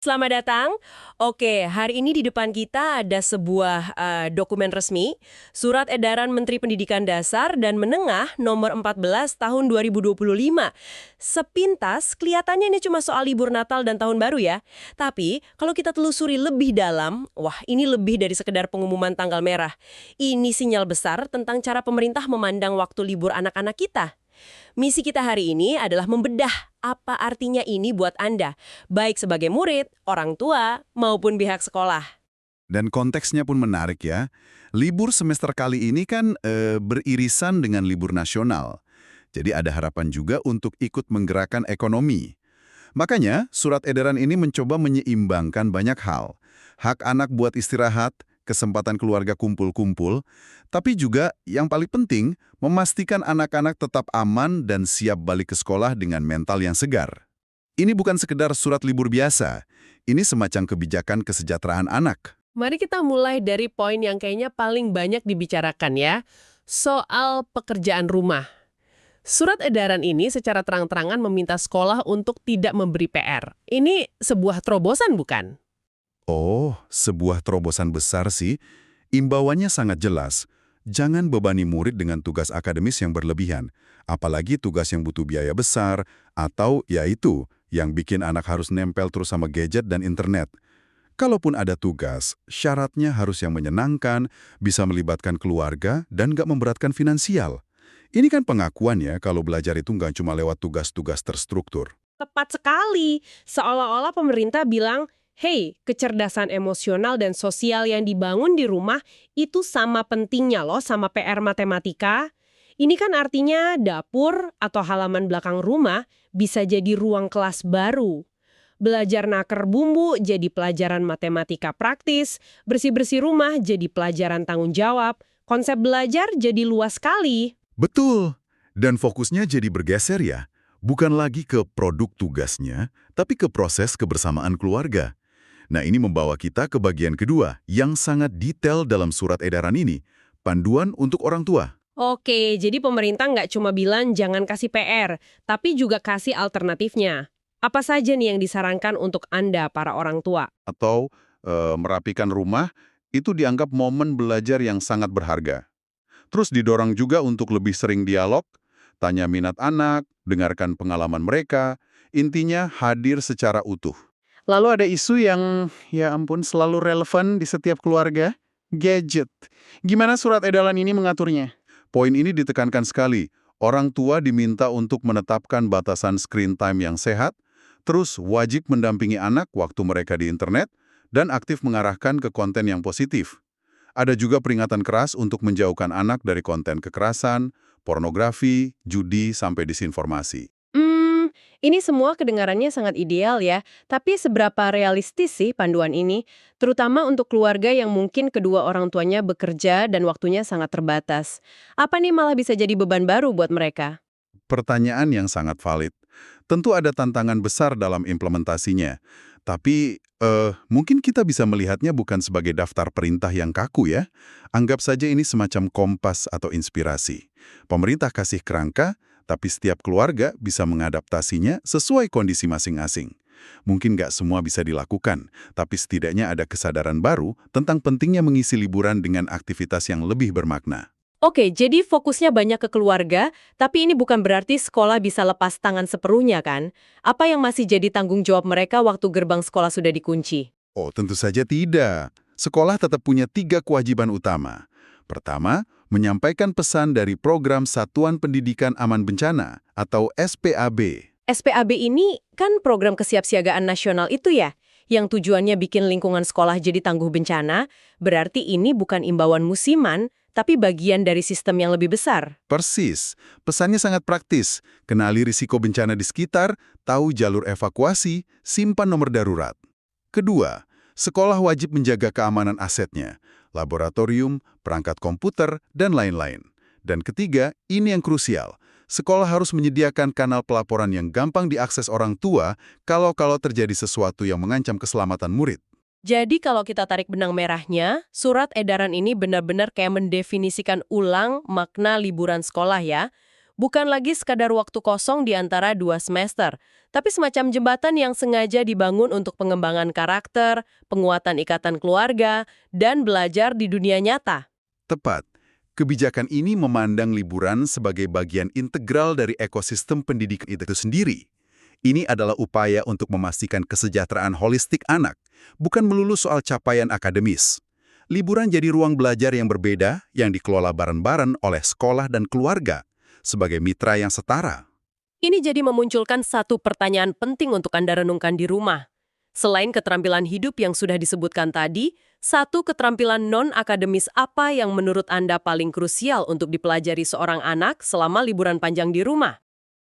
Selamat datang. Oke, hari ini di depan kita ada sebuah dokumen resmi, Surat Edaran Menteri Pendidikan Dasar dan Menengah nomor 14 tahun 2025. Sepintas, kelihatannya ini cuma soal libur Natal dan Tahun Baru ya. Tapi, kalau kita telusuri lebih dalam, wah ini lebih dari sekedar pengumuman tanggal merah. Ini sinyal besar tentang cara pemerintah memandang waktu libur anak-anak kita. Misi kita hari ini adalah membedah apa artinya ini buat Anda, baik sebagai murid, orang tua, maupun pihak sekolah. Dan konteksnya pun menarik ya. Libur semester kali ini kan beririsan dengan libur nasional. Jadi ada harapan juga untuk ikut menggerakkan ekonomi. Makanya surat edaran ini mencoba menyeimbangkan banyak hal. Hak anak buat istirahat, kesempatan keluarga kumpul-kumpul, tapi juga yang paling penting, memastikan anak-anak tetap aman dan siap balik ke sekolah dengan mental yang segar. Ini bukan sekedar surat libur biasa, ini semacam kebijakan kesejahteraan anak. Mari kita mulai dari poin yang kayaknya paling banyak dibicarakan ya, soal pekerjaan rumah. Surat edaran ini secara terang-terangan meminta sekolah untuk tidak memberi PR. Ini sebuah terobosan bukan? Oh, sebuah terobosan besar sih. Imbauannya sangat jelas. Jangan bebani murid dengan tugas akademis yang berlebihan, apalagi tugas yang butuh biaya besar, atau yaitu yang bikin anak harus nempel terus sama gadget dan internet. Kalaupun ada tugas, syaratnya harus yang menyenangkan, bisa melibatkan keluarga, dan nggak memberatkan finansial. Ini kan pengakuan ya kalau belajar itu nggak cuma lewat tugas-tugas terstruktur. Tepat sekali. Seolah-olah pemerintah bilang, hey, kecerdasan emosional dan sosial yang dibangun di rumah itu sama pentingnya loh sama PR matematika. Ini kan artinya dapur atau halaman belakang rumah bisa jadi ruang kelas baru. Belajar naker bumbu jadi pelajaran matematika praktis, bersih-bersih rumah jadi pelajaran tanggung jawab, konsep belajar jadi luas sekali. Betul. Dan fokusnya jadi bergeser ya. Bukan lagi ke produk tugasnya, tapi ke proses kebersamaan keluarga. Nah, ini membawa kita ke bagian kedua yang sangat detail dalam surat edaran ini, panduan untuk orang tua. Oke, jadi pemerintah nggak cuma bilang jangan kasih PR, tapi juga kasih alternatifnya. Apa saja nih yang disarankan untuk Anda, para orang tua? Atau merapikan rumah, itu dianggap momen belajar yang sangat berharga. Terus didorong juga untuk lebih sering dialog, tanya minat anak, dengarkan pengalaman mereka, intinya hadir secara utuh. Lalu ada isu yang, ya ampun, selalu relevan di setiap keluarga, gadget. Gimana surat edaran ini mengaturnya? Poin ini ditekankan sekali. Orang tua diminta untuk menetapkan batasan screen time yang sehat, terus wajib mendampingi anak waktu mereka di internet, dan aktif mengarahkan ke konten yang positif. Ada juga peringatan keras untuk menjauhkan anak dari konten kekerasan, pornografi, judi, sampai disinformasi. Ini semua kedengarannya sangat ideal ya, tapi seberapa realistis sih panduan ini? Terutama untuk keluarga yang mungkin kedua orang tuanya bekerja dan waktunya sangat terbatas. Apa nih malah bisa jadi beban baru buat mereka? Pertanyaan yang sangat valid. Tentu ada tantangan besar dalam implementasinya. Tapi, mungkin kita bisa melihatnya bukan sebagai daftar perintah yang kaku ya. Anggap saja ini semacam kompas atau inspirasi. Pemerintah kasih kerangka, tapi setiap keluarga bisa mengadaptasinya sesuai kondisi masing-masing. Mungkin nggak semua bisa dilakukan, tapi setidaknya ada kesadaran baru tentang pentingnya mengisi liburan dengan aktivitas yang lebih bermakna. Oke, jadi fokusnya banyak ke keluarga, tapi ini bukan berarti sekolah bisa lepas tangan sepenuhnya kan? Apa yang masih jadi tanggung jawab mereka waktu gerbang sekolah sudah dikunci? Oh, tentu saja tidak. Sekolah tetap punya 3 kewajiban utama. Pertama, menyampaikan pesan dari Program Satuan Pendidikan Aman Bencana atau SPAB. SPAB ini kan program kesiapsiagaan nasional itu ya, yang tujuannya bikin lingkungan sekolah jadi tangguh bencana, berarti ini bukan imbauan musiman, tapi bagian dari sistem yang lebih besar. Persis, pesannya sangat praktis. Kenali risiko bencana di sekitar, tahu jalur evakuasi, simpan nomor darurat. Kedua, sekolah wajib menjaga keamanan asetnya, laboratorium, perangkat komputer, dan lain-lain. Dan ketiga, ini yang krusial. Sekolah harus menyediakan kanal pelaporan yang gampang diakses orang tua kalau terjadi sesuatu yang mengancam keselamatan murid. Jadi kalau kita tarik benang merahnya, surat edaran ini benar-benar kayak mendefinisikan ulang makna liburan sekolah ya. Bukan lagi sekadar waktu kosong di antara 2 semester, tapi semacam jembatan yang sengaja dibangun untuk pengembangan karakter, penguatan ikatan keluarga, dan belajar di dunia nyata. Tepat. Kebijakan ini memandang liburan sebagai bagian integral dari ekosistem pendidikan itu sendiri. Ini adalah upaya untuk memastikan kesejahteraan holistik anak, bukan melulu soal capaian akademis. Liburan jadi ruang belajar yang berbeda yang dikelola bareng-bareng oleh sekolah dan keluarga sebagai mitra yang setara. Ini jadi memunculkan satu pertanyaan penting untuk Anda renungkan di rumah. Selain keterampilan hidup yang sudah disebutkan tadi, satu keterampilan non-akademis apa yang menurut Anda paling krusial untuk dipelajari seorang anak selama liburan panjang di rumah?